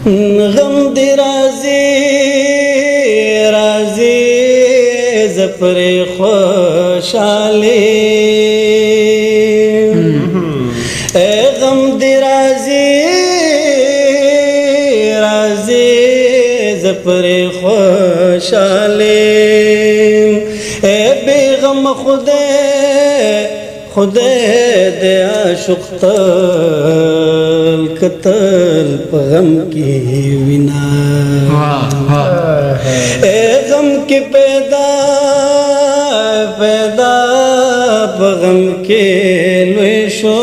غم دی رازی رازی زپر خوشالی اے غم دی رازی رازی زپر خوشالی اے بے غم خدای دے عاشق تل قتل پا غم کی وینا اے غم کی پیدا پا غم کی لوی شو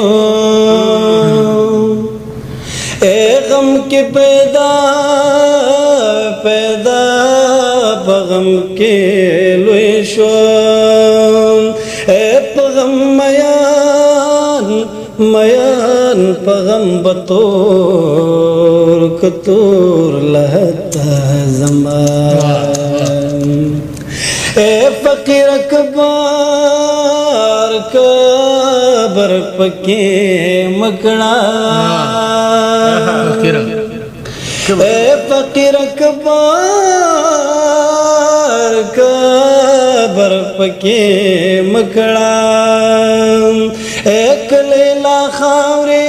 اے غم کی پیدا پا غم کی لوی شو اے پا غم میان پا غم بطور کتور لہتا زمان اے فقیر اکبر کبر پکی مکڑا اے فقیر اکبر کبر پکی مکڑا ایک لیلا خاوری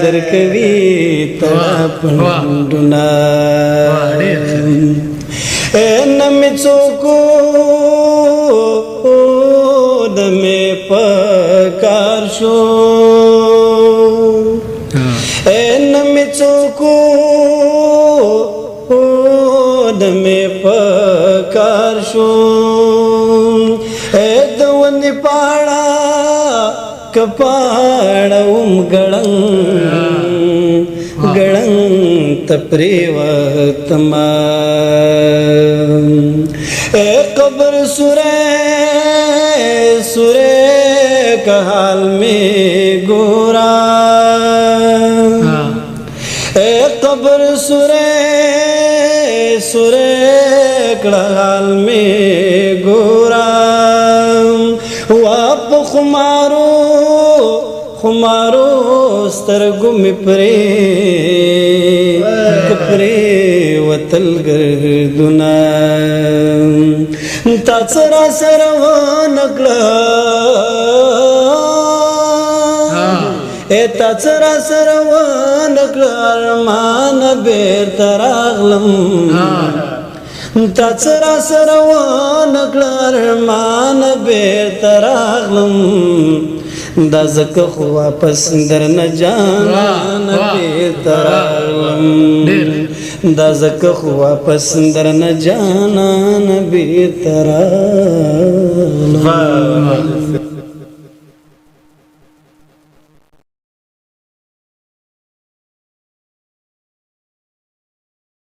درکوی ترا پندنا اے نمی چوکو دمی پکار شو اے نمی چوکو دمی پکار شو اے دونی پاڑا کپاڑا گڑنگ تپری وقتمان اے قبر سورے کا حال میں گورا اے قبر سورے کا حال میں گورا واپ خمارو سترگو می پری وطل گردنا تا سرا سروانکلا اے تا سرا سروانکلا ارمان بیر تراغلم تا سرا سروانکلا ارمان بیر تراغلم دا زکا خو واپس در نجانا بیترالم دا زکا خو واپس در نجانا بیترالم